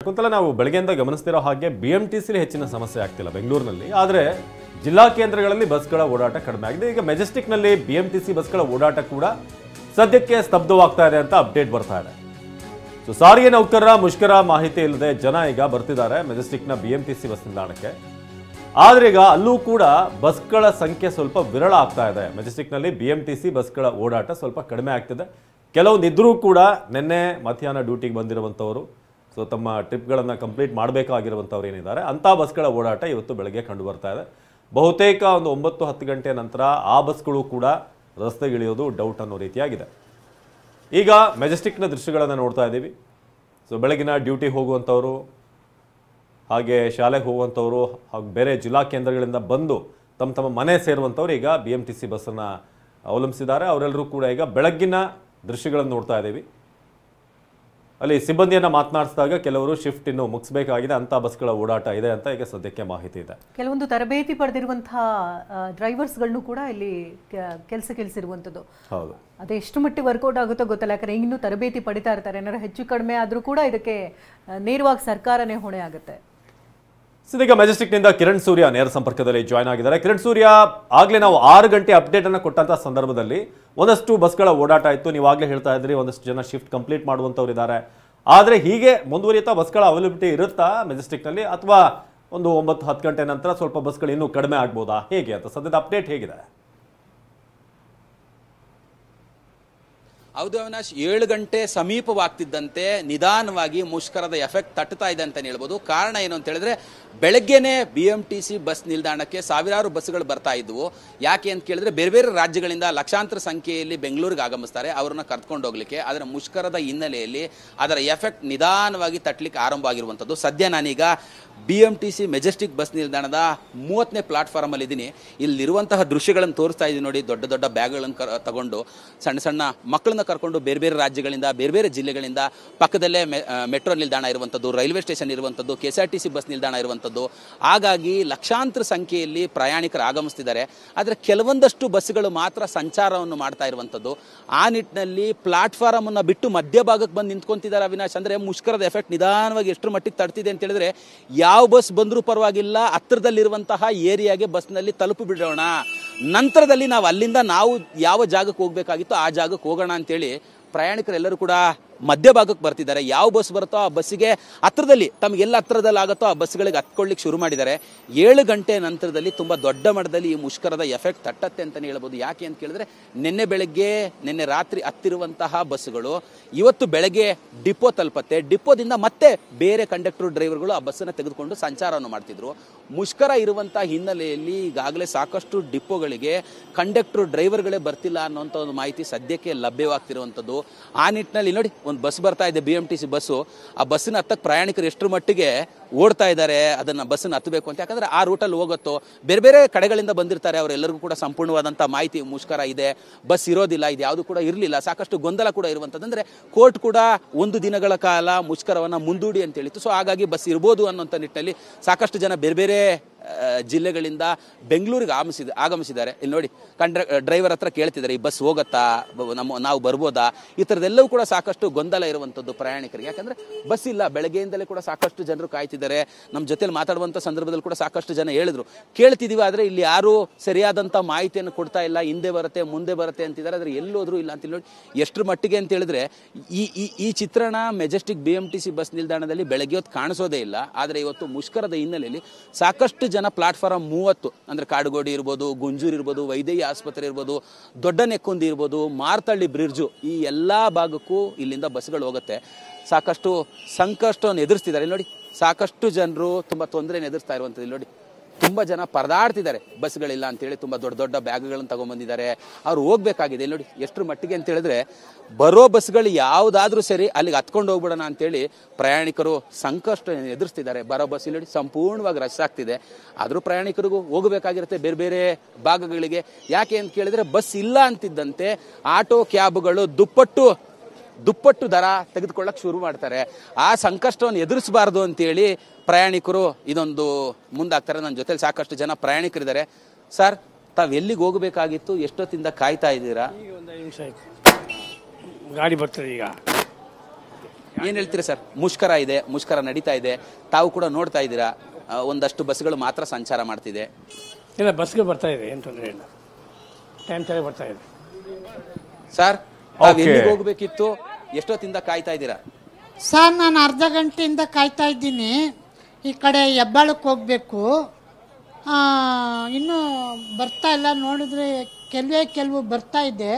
ಕುಂತಲ ನಾವು ಬೆಳಗ್ಗೆಯಿಂದ ಗಮನಿಸ್ತಿರೋ ಹಾಗೆ BMTC ಹೆಚ್ಚಿನ ಸಮಸ್ಯೆ ಆಗ್ತಿಲ್ಲ ಬೆಂಗಳೂರಿನಲ್ಲಿ. ಆದರೆ ಜಿಲ್ಲಾ ಕೇಂದ್ರಗಳಲ್ಲಿ ಬಸ್ಗಳ ಓಡಾಟ ಕಡಿಮೆ ಆಗಿದೆ. ಈಗ ಮೆಜೆಸ್ಟಿಕ್ನಲ್ಲಿ BMTC ಬಸ್ಗಳ ಓಡಾಟ ಕೂಡ ಸದ್ಯಕ್ಕೆ ಸ್ತಬ್ಧವಾಗ್ತಾ ಇದೆ ಅಂತ ಅಪ್ಡೇಟ್ ಬರ್ತಾ ಇದೆ. ಸೊ ಸಾರಿಗೆ ನೌಕರರ ಮುಷ್ಕರ ಮಾಹಿತಿ ಇಲ್ಲದೆ ಜನ ಈಗ ಬರ್ತಿದ್ದಾರೆ ಮೆಜೆಸ್ಟಿಕ್ನ BMTC ಬಸ್ ನಿಲ್ದಾಣಕ್ಕೆ. ಆದ್ರೆ ಈಗ ಅಲ್ಲೂ ಕೂಡ ಬಸ್ಗಳ ಸಂಖ್ಯೆ ಸ್ವಲ್ಪ ವಿರಳ ಆಗ್ತಾ ಇದೆ. ಮೆಜೆಸ್ಟಿಕ್ನಲ್ಲಿ BMTC ಬಸ್ಗಳ ಓಡಾಟ ಸ್ವಲ್ಪ ಕಡಿಮೆ ಆಗ್ತಿದೆ. ಕೆಲವೊಂದು ಇದ್ರೂ ಕೂಡ ನಿನ್ನೆ ಮಧ್ಯಾಹ್ನ ಡ್ಯೂಟಿಗೆ ಬಂದಿರುವಂಥವರು, ಸೊ ತಮ್ಮ ಟ್ರಿಪ್ಗಳನ್ನು ಕಂಪ್ಲೀಟ್ ಮಾಡಬೇಕಾಗಿರುವಂಥವ್ರು ಏನಿದ್ದಾರೆ ಅಂಥ ಬಸ್ಗಳ ಓಡಾಟ ಇವತ್ತು ಬೆಳಗ್ಗೆ ಕಂಡು ಬರ್ತಾ ಇದೆ. ಬಹುತೇಕ ಒಂದು 9-10 ಗಂಟೆ ನಂತರ ಆ ಬಸ್ಗಳು ಕೂಡ ರಸ್ತೆಗಿಳಿಯೋದು ಡೌಟ್ ಅನ್ನೋ ರೀತಿಯಾಗಿದೆ. ಈಗ ಮೆಜೆಸ್ಟಿಕ್ನ ದೃಶ್ಯಗಳನ್ನು ನೋಡ್ತಾ ಇದ್ದೀವಿ. ಸೊ ಬೆಳಗಿನ ಡ್ಯೂಟಿ ಹೋಗುವಂಥವ್ರು, ಹಾಗೆ ಶಾಲೆಗೆ ಹೋಗುವಂಥವ್ರು, ಹಾಗೂ ಬೇರೆ ಜಿಲ್ಲಾ ಕೇಂದ್ರಗಳಿಂದ ಬಂದು ತಮ್ಮ ಮನೆ ಸೇರುವಂಥವ್ರು ಈಗ BMTC ಬಸ್ಸನ್ನು ಅವಲಂಬಿಸಿದ್ದಾರೆ. ಅವರೆಲ್ಲರೂ ಕೂಡ ಈಗ ಬೆಳಗ್ಗಿನ ದೃಶ್ಯಗಳನ್ನು ನೋಡ್ತಾ ಇದ್ದೀವಿ. ಅಲ್ಲಿ ಸಿಬ್ಬಂದಿಯನ್ನು ಮಾತನಾಡಿಸಿದಾಗ ಕೆಲವರು ಶಿಫ್ಟ್ ಇನ್ನು ಮುಗಿಸಬೇಕಾಗಿದೆ ಅಂತ ಬಸ್ಗಳ ಓಡಾಟ ಇದೆ ಅಂತ ಈಗ ಸದ್ಯಕ್ಕೆ ಮಾಹಿತಿ ಇದೆ. ಕೆಲವೊಂದು ತರಬೇತಿ ಪಡೆದಿರುವಂತಹ ಡ್ರೈವರ್ಸ್ಗಳನ್ನು ಕೂಡ ಇಲ್ಲಿ ಕೆಲಸಕ್ಕಿಳಿಸಿರುವಂಥದ್ದು. ಹೌದು, ಅದೇ ಎಷ್ಟು ಮಟ್ಟಿಗೆ ವರ್ಕೌಟ್ ಆಗುತ್ತೋ ಗೊತ್ತಲ್ಲ, ಯಾಕಂದ್ರೆ ಇನ್ನೂ ತರಬೇತಿ ಪಡಿತಾ ಇರ್ತಾರೆ. ಏನಾದ್ರು ಹೆಚ್ಚು ಕಡಿಮೆ ಆದರೂ ಕೂಡ ಇದಕ್ಕೆ ನೇರವಾಗಿ ಸರ್ಕಾರನೇ ಹೊಣೆ ಆಗುತ್ತೆ. ಇದೀಗ ಮೆಜೆಸ್ಟಿಕ್ನಿಂದ ಕಿರಣ್ ಸೂರ್ಯ ನೇರ ಸಂಪರ್ಕದಲ್ಲಿ ಜಾಯ್ನ್ ಆಗಿದ್ದಾರೆ. ಕಿರಣ್ ಸೂರ್ಯ, ಆಗ್ಲೇ ನಾವು 6 ಗಂಟೆ ಅಪ್ಡೇಟ್ ಅನ್ನು ಕೊಟ್ಟಂತ ಸಂದರ್ಭದಲ್ಲಿ ಒಂದಷ್ಟು ಬಸ್ಗಳ ಓಡಾಟ ಆಯಿತು. ನೀವು ಆಗ್ಲೇ ಹೇಳ್ತಾ ಇದ್ರಿ ಒಂದಷ್ಟು ಜನ ಶಿಫ್ಟ್ ಕಂಪ್ಲೀಟ್ ಮಾಡುವಂಥವ್ರು ಇದ್ದಾರೆ. ಆದರೆ ಹೀಗೆ ಮುಂದುವರಿಯುತ್ತಾ ಬಸ್ಗಳ ಅವೈಲಬಿಲಿಟಿ ಇರುತ್ತಾ ಮೆಜೆಸ್ಟಿಕ್ನಲ್ಲಿ, ಅಥವಾ ಒಂದು 9-10 ಗಂಟೆ ನಂತರ ಸ್ವಲ್ಪ ಬಸ್ಗಳು ಇನ್ನೂ ಕಡಿಮೆ ಆಗ್ಬೋದಾ, ಹೇಗೆ ಅಂತ ಸದ್ಯದ ಅಪ್ಡೇಟ್ ಹೇಗಿದೆ? ಹೌದು ಅವಿನಾಶ್, 7 ಗಂಟೆ ಸಮೀಪವಾಗ್ತಿದ್ದಂತೆ ನಿಧಾನವಾಗಿ ಮುಷ್ಕರದ ಎಫೆಕ್ಟ್ ತಟ್ಟುತ್ತಾ ಇದೆ ಅಂತ ಹೇಳ್ಬೋದು. ಕಾರಣ ಏನು ಅಂತ ಹೇಳಿದ್ರೆ, ಬೆಳಗ್ಗೆನೆ BMTC ಬಸ್ ನಿಲ್ದಾಣಕ್ಕೆ ಸಾವಿರಾರು ಬಸ್ಗಳು ಬರ್ತಾ ಇದ್ವು. ಯಾಕೆ ಅಂತ ಕೇಳಿದ್ರೆ, ಬೇರೆ ಬೇರೆ ರಾಜ್ಯಗಳಿಂದ ಲಕ್ಷಾಂತರ ಸಂಖ್ಯೆಯಲ್ಲಿ ಬೆಂಗಳೂರಿಗೆ ಆಗಮಿಸ್ತಾರೆ ಅವ್ರನ್ನ ಕರ್ಕೊಂಡು ಹೋಗ್ಲಿಕ್ಕೆ. ಅದರ ಮುಷ್ಕರದ ಹಿನ್ನೆಲೆಯಲ್ಲಿ ಅದರ ಎಫೆಕ್ಟ್ ನಿಧಾನವಾಗಿ ತಟ್ಟಲಿಕ್ಕೆ ಆರಂಭ ಆಗಿರುವಂಥದ್ದು. ಸದ್ಯ ನಾನೀಗ BMTC ಮೆಜೆಸ್ಟಿಕ್ ಬಸ್ ನಿಲ್ದಾಣದ 30ನೇ ಪ್ಲಾಟ್ಫಾರ್ಮ್ ಅಲ್ಲಿ ಇದ್ದೀನಿ. ಇಲ್ಲಿರುವಂತಹ ದೃಶ್ಯಗಳನ್ನು ತೋರಿಸ್ತಾ ಇದ್ದೀನಿ ನೋಡಿ. ದೊಡ್ಡ ದೊಡ್ಡ ಬ್ಯಾಗ್ಗಳನ್ನು ತಗೊಂಡು ಸಣ್ಣ ಸಣ್ಣ ಮಕ್ಕಳನ್ನ ಕರ್ಕೊಂಡು ಬೇರೆ ಬೇರೆ ರಾಜ್ಯಗಳಿಂದ, ಬೇರೆ ಬೇರೆ ಜಿಲ್ಲೆಗಳಿಂದ, ಪಕ್ಕದಲ್ಲೇ ಮೆಟ್ರೋ ನಿಲ್ದಾಣ ಇರುವಂಥದ್ದು, ರೈಲ್ವೆ ಸ್ಟೇಷನ್ ಇರುವಂಥದ್ದು, KSRTC ಬಸ್ ನಿಲ್ದಾಣ ಇರುವಂಥದ್ದು. ಹಾಗಾಗಿ ಲಕ್ಷಾಂತರ ಸಂಖ್ಯೆಯಲ್ಲಿ ಪ್ರಯಾಣಿಕರು ಆಗಮಿಸ್ತಿದ್ದಾರೆ. ಆದರೆ ಕೆಲವೊಂದಷ್ಟು ಬಸ್ಗಳು ಮಾತ್ರ ಸಂಚಾರವನ್ನು ಮಾಡ್ತಾ ಇರುವಂಥದ್ದು. ಆ ನಿಟ್ಟಿನಲ್ಲಿ ಪ್ಲಾಟ್ಫಾರ್ಮ್ ಅನ್ನು ಬಿಟ್ಟು ಮಧ್ಯಭಾಗಕ್ಕೆ ಬಂದು ನಿಂತ್ಕೊಂತಿದ್ದಾರೆ ಅವಿನಾಶ್. ಅಂದರೆ ಮುಷ್ಕರದ ಎಫೆಕ್ಟ್ ನಿಧಾನವಾಗಿ ಎಷ್ಟು ಮಟ್ಟಿಗೆ ತಡ್ತಿದೆ ಅಂತ ಹೇಳಿದ್ರೆ, ಯಾವ ಬಸ್ ಬಂದರೂ ಪರವಾಗಿಲ್ಲ, ಹತ್ತಿರದಲ್ಲಿರುವಂತಹ ಏರಿಯಾಗೆ ಬಸ್ನಲ್ಲಿ ತಲುಪು ಬಿಡೋಣ, ನಂತರದಲ್ಲಿ ನಾವು ಅಲ್ಲಿಂದ ನಾವು ಯಾವ ಜಾಗಕ್ಕೆ ಹೋಗಬೇಕಾಗಿತ್ತು ಆ ಜಾಗಕ್ಕೆ ಹೋಗೋಣ ಅಂತೇಳಿ ಪ್ರಯಾಣಿಕರೆಲ್ಲರೂ ಕೂಡ ಮಧ್ಯಭಾಗಕ್ಕೆ ಬರ್ತಿದ್ದಾರೆ. ಯಾವ ಬಸ್ ಬರುತ್ತೋ ಆ ಬಸ್ಸಿಗೆ ಹತ್ರದಲ್ಲಿ, ತಮಗೆಲ್ಲ ಹತ್ರದಲ್ಲಿ ಆಗುತ್ತೋ ಆ ಬಸ್ಗಳಿಗೆ ಹತ್ಕೊಳ್ಳಿಕ್ಕೆ ಶುರು ಮಾಡಿದ್ದಾರೆ. 7 ಗಂಟೆ ನಂತರದಲ್ಲಿ ತುಂಬ ದೊಡ್ಡ ಮಟ್ಟದಲ್ಲಿ ಈ ಮುಷ್ಕರದ ಎಫೆಕ್ಟ್ ತಟ್ಟತ್ತೆ ಅಂತಲೇ ಹೇಳ್ಬೋದು. ಯಾಕೆ ಅಂತ ಕೇಳಿದ್ರೆ, ನಿನ್ನೆ ರಾತ್ರಿ ಹತ್ತಿರುವಂತಹ ಬಸ್ಸುಗಳು ಇವತ್ತು ಬೆಳಗ್ಗೆ ಡಿಪೋ ತಲುಪತ್ತೆ. ಡಿಪೋದಿಂದ ಮತ್ತೆ ಬೇರೆ ಕಂಡಕ್ಟರ್ ಡ್ರೈವರ್ಗಳು ಆ ಬಸ್ಸನ್ನು ತೆಗೆದುಕೊಂಡು ಸಂಚಾರವನ್ನು ಮಾಡ್ತಿದ್ರು. ಮುಷ್ಕರ ಇರುವಂತಹ ಹಿನ್ನೆಲೆಯಲ್ಲಿ ಈಗಾಗಲೇ ಸಾಕಷ್ಟು ಡಿಪೋಗಳಿಗೆ ಕಂಡಕ್ಟರ್ ಡ್ರೈವರ್ಗಳೇ ಬರ್ತಿಲ್ಲ ಅನ್ನೋಂಥ ಒಂದು ಮಾಹಿತಿ ಸದ್ಯಕ್ಕೆ ಲಭ್ಯವಾಗ್ತಿರುವಂಥದ್ದು. ಆ ನಿಟ್ಟಿನಲ್ಲಿ ನೋಡಿ, ಒಂದು ಬಸ್ ಬರ್ತಾ ಇದೆ BMTC ಬಸ್ಸು. ಆ ಬಸ್ಸಿನ ಹತ್ತಕ್ಕೆ ಪ್ರಯಾಣಿಕರು ಎಷ್ಟು ಮಟ್ಟಿಗೆ ಓಡ್ತಾ ಇದ್ದಾರೆ, ಅದನ್ನು ಬಸ್ಸನ್ನು ಹತ್ತಬೇಕು ಅಂತ. ಯಾಕಂದರೆ ಆ ರೂಟಲ್ಲಿ ಹೋಗುತ್ತೋ ಬೇರೆ ಬೇರೆ ಕಡೆಗಳಿಂದ ಬಂದಿರ್ತಾರೆ. ಅವರೆಲ್ಲರಿಗೂ ಕೂಡ ಸಂಪೂರ್ಣವಾದಂಥ ಮಾಹಿತಿ ಮುಷ್ಕರ ಇದೆ, ಬಸ್ ಇರೋದಿಲ್ಲ, ಇದು ಯಾವುದು ಕೂಡ ಇರಲಿಲ್ಲ, ಸಾಕಷ್ಟು ಗೊಂದಲ ಕೂಡ ಇರುವಂಥದ್ದು. ಅಂದರೆ ಕೋರ್ಟ್ ಕೂಡ 1 ದಿನಗಳ ಕಾಲ ಮುಷ್ಕರವನ್ನು ಮುಂದೂಡಿ ಅಂತ ಹೇಳಿತ್ತು. ಸೊ ಹಾಗಾಗಿ ಬಸ್ ಇರ್ಬೋದು ಅನ್ನೋಂಥ ನಿಟ್ಟಿನಲ್ಲಿ ಸಾಕಷ್ಟು ಜನ ಬೇರೆ ಬೇರೆ ಜಿಲ್ಲೆಗಳಿಂದ ಬೆಂಗಳೂರಿಗೆ ಆಗಮಿಸಿದ್ದಾರೆ. ಇಲ್ಲಿ ನೋಡಿ, ಡ್ರೈವರ್ ಹತ್ರ ಕೇಳ್ತಿದ್ದಾರೆ, ಈ ಬಸ್ ಹೋಗತ್ತಾ, ನಾವು ಬರ್ಬೋದಾ, ಈ ಥರದ್ದೆಲ್ಲವೂ ಕೂಡ ಸಾಕಷ್ಟು ಗೊಂದಲ ಇರುವಂಥದ್ದು ಪ್ರಯಾಣಿಕರಿಗೆ. ಯಾಕಂದರೆ ಬಸ್ ಇಲ್ಲ, ಬೆಳಗ್ಗೆಯಿಂದಲೇ ಕೂಡ ಸಾಕಷ್ಟು ಜನರು ಕಾಯ್ತಿದ್ದಾರೆ. ನಮ್ಮ ಜೊತೆಲಿ ಮಾತಾಡುವಂಥ ಸಂದರ್ಭದಲ್ಲಿ ಕೂಡ ಸಾಕಷ್ಟು ಜನ ಹೇಳಿದ್ರು, ಕೇಳ್ತಿದ್ದೀವಿ ಆದರೆ ಇಲ್ಲಿ ಯಾರೂ ಸರಿಯಾದಂಥ ಮಾಹಿತಿಯನ್ನು ಕೊಡ್ತಾ ಇಲ್ಲ, ಹಿಂದೆ ಬರುತ್ತೆ ಮುಂದೆ ಬರುತ್ತೆ ಅಂತಿದ್ದಾರೆ, ಆದರೆ ಎಲ್ಲೋದ್ರೂ ಇಲ್ಲ ಅಂತ. ನೋಡಿ ಎಷ್ಟರ ಮಟ್ಟಿಗೆ ಅಂತ ಹೇಳಿದ್ರೆ, ಈ ಚಿತ್ರಣ ಮೆಜೆಸ್ಟಿಕ್ BMTC ಬಸ್ ನಿಲ್ದಾಣದಲ್ಲಿ ಬೆಳಗ್ಗೆ ಹೊತ್ತು ಕಾಣಿಸೋದೇ ಇಲ್ಲ. ಆದರೆ ಇವತ್ತು ಮುಷ್ಕರದ ಹಿನ್ನೆಲೆಯಲ್ಲಿ ಸಾಕಷ್ಟು ಜನ ಪ್ಲಾಟ್ಫಾರ್ಮ್ 30 ಅಂದರೆ ಕಾಡುಗೋಡಿ ಇರ್ಬೋದು, ಗುಂಜೂರು ಇರ್ಬೋದು, ವೈದ್ಯಕೀಯ ಆಸ್ಪತ್ರೆ ಇರ್ಬೋದು, ದೊಡ್ಡ ನೆಕ್ಕುಂದಿ ಇರ್ಬೋದು, ಮಾರ್ತಳ್ಳಿ ಬ್ರಿಡ್ಜು, ಈ ಎಲ್ಲ ಭಾಗಕ್ಕೂ ಇಲ್ಲಿಂದ ಬಸ್ಗಳು ಹೋಗುತ್ತೆ. ಸಾಕಷ್ಟು ಸಂಕಷ್ಟವನ್ನು ಎದುರಿಸ್ತಿದ್ದಾರೆ. ನೋಡಿ, ಸಾಕಷ್ಟು ಜನರು ತುಂಬ ತೊಂದರೆಯನ್ನು ಎದುರಿಸ್ತಾ ಇರುವಂಥದ್ದು. ನೋಡಿ, ತುಂಬ ಜನ ಪರದಾಡ್ತಿದ್ದಾರೆ ಬಸ್ಗಳಿಲ್ಲ ಅಂತೇಳಿ. ತುಂಬ ದೊಡ್ಡ ದೊಡ್ಡ ಬ್ಯಾಗ್ಗಳನ್ನು ತಗೊಂಡ್ಬಂದಿದ್ದಾರೆ. ಅವ್ರು ಹೋಗ್ಬೇಕಾಗಿದೆ. ನೋಡಿ ಎಷ್ಟರ ಮಟ್ಟಿಗೆ ಅಂತ ಹೇಳಿದ್ರೆ, ಬರೋ ಬಸ್ಗಳು ಯಾವುದಾದ್ರೂ ಸರಿ ಅಲ್ಲಿಗೆ ಹತ್ಕೊಂಡು ಹೋಗ್ಬಿಡೋಣ ಅಂತೇಳಿ ಪ್ರಯಾಣಿಕರು ಸಂಕಷ್ಟ ಎದುರಿಸ್ತಿದ್ದಾರೆ. ಬರೋ ಬಸ್ ಇಲ್ಲಿ ಸಂಪೂರ್ಣವಾಗಿ ರಶ್ ಆಗ್ತಿದೆ. ಆದರೂ ಪ್ರಯಾಣಿಕರಿಗೂ ಹೋಗಬೇಕಾಗಿರುತ್ತೆ ಬೇರೆ ಬೇರೆ ಭಾಗಗಳಿಗೆ. ಯಾಕೆ ಅಂತ ಕೇಳಿದ್ರೆ, ಬಸ್ ಇಲ್ಲ ಅಂತಿದ್ದಂತೆ ಆಟೋ ಕ್ಯಾಬ್ಗಳು ದುಪ್ಪಟ್ಟು ದರ ತೆಗೆದುಕೊಳ್ಳಕ್ಕೆ ಶುರು ಮಾಡ್ತಾರೆ. ಆ ಸಂಕಷ್ಟವನ್ನು ಎದುರಿಸಬಾರ್ದು ಅಂತೇಳಿ ಪ್ರಯಾಣಿಕರು ಇದೊಂದು ಮುಂದಾಗ್ತಾರೆ. ನನ್ನ ಜೊತೆಲಿ ಸಾಕಷ್ಟು ಜನ ಪ್ರಯಾಣಿಕರಿದ್ದಾರೆ. ಸರ್, ತಾವು ಎಲ್ಲಿಗೆ ಹೋಗಬೇಕಾಗಿತ್ತು, ಎಷ್ಟೊತ್ತಿಂದ ಕಾಯ್ತಾ ಇದ್ದೀರಾ? ಈಗ ಒಂದು 5 ನಿಮಿಷ ಆಯ್ತು, ಗಾಡಿ ಬರ್ತದೆ. ಈಗ ಏನ್ ಹೇಳ್ತೀರಾ ಸರ್? ಮುಷ್ಕರ ಇದೆ, ಮುಷ್ಕರ ನಡೀತಾ ಇದೆ, ತಾವು ಕೂಡ ನೋಡ್ತಾ ಇದ್ದೀರಾ, ಒಂದಷ್ಟು ಬಸ್ಗಳು ಮಾತ್ರ ಸಂಚಾರ ಮಾಡ್ತಿದೆ. ಇಲ್ಲ, ಬಸ್ಗೆ ಬರ್ತಾ ಇದೆ, ಏನು ತೊಂದರೆ ಇಲ್ಲ, ಟೈಮ್ ಸರಿ ಬರ್ತಾ ಇದೆ. ಸರ್, ತಾವು ಎಲ್ಲಿಗೆ ಹೋಗ್ಬೇಕಿತ್ತು? ಎಷ್ಟೊತ್ತಿಂದ ಕಾಯ್ತಾ ಇದ್ದೀರಾ? ಸರ್, ನಾನು ಅರ್ಧ ಗಂಟೆಯಿಂದ ಕಾಯ್ತಾ ಇದ್ದೀನಿ. ಈ ಕಡೆ ಹೆಬ್ಬಾಳಕ್ಕೆ ಹೋಗಬೇಕು, ಇನ್ನೂ ಬರ್ತಾ ಇಲ್ಲ. ನೋಡಿದ್ರೆ ಕೆಲವು ಬರ್ತಾ ಇದೆ,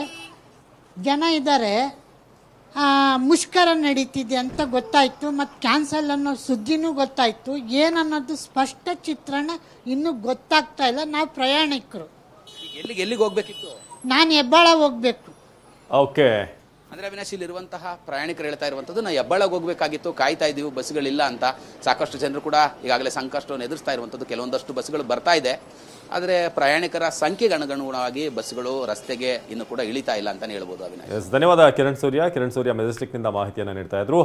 ಜನ ಇದ್ದಾರೆ. ಮುಷ್ಕರ ನಡೀತಿದೆ ಅಂತ ಗೊತ್ತಾಯಿತು, ಮತ್ತು ಕ್ಯಾನ್ಸಲ್ ಅನ್ನೋ ಸುದ್ದಿನೂ ಗೊತ್ತಾಯಿತು. ಏನನ್ನೋದು ಸ್ಪಷ್ಟ ಚಿತ್ರಣ ಇನ್ನೂ ಗೊತ್ತಾಗ್ತಾ ಇಲ್ಲ. ನಾವು ಪ್ರಯಾಣಿಕರು. ಎಲ್ಲಿಗೆ ಹೋಗ್ಬೇಕಿತ್ತು? ನಾನು ಹೆಬ್ಬಾಳ ಹೋಗ್ಬೇಕು. ಓಕೆ. ಅಂದ್ರೆ ಅವಿನಾಶ್, ಇಲ್ಲಿರುವಂತಹ ಪ್ರಯಾಣಿಕರು ಹೇಳ್ತಾ ಇರುವಂತದ್ದು, ನಾವು ಹೆಬ್ಬಾಳಗೆ ಹೋಗ್ಬೇಕಾಗಿತ್ತು, ಕಾಯ್ತಾ ಇದೀವಿ, ಬಸ್ಗಳಿಲ್ಲ ಅಂತ. ಸಾಕಷ್ಟು ಜನರು ಕೂಡ ಈಗಾಗಲೇ ಸಂಕಷ್ಟವನ್ನು ಎದುರಿಸ್ತಾ ಇರುವಂತದ್ದು. ಕೆಲವೊಂದಷ್ಟು ಬಸ್ಗಳು ಬರ್ತಾ ಇದೆ, ಆದರೆ ಪ್ರಯಾಣಿಕರ ಸಂಖ್ಯೆಗೆ ಅನುಗುಣವಾಗಿ ಬಸ್ಗಳು ರಸ್ತೆಗೆ ಇನ್ನು ಕೂಡ ಇಳಿತಾ ಇಲ್ಲ ಅಂತಾನೆ ಹೇಳ್ಬೋದು. ಅವಿನಾಶ್, ಧನ್ಯವಾದ ಕಿರಣ್ ಸೂರ್ಯ. ಮೆಜೆಸ್ಟಿಕ್ ನಿಂದ ಮಾಹಿತಿಯನ್ನು ನೀಡ್ತಾ ಇದ್ರು.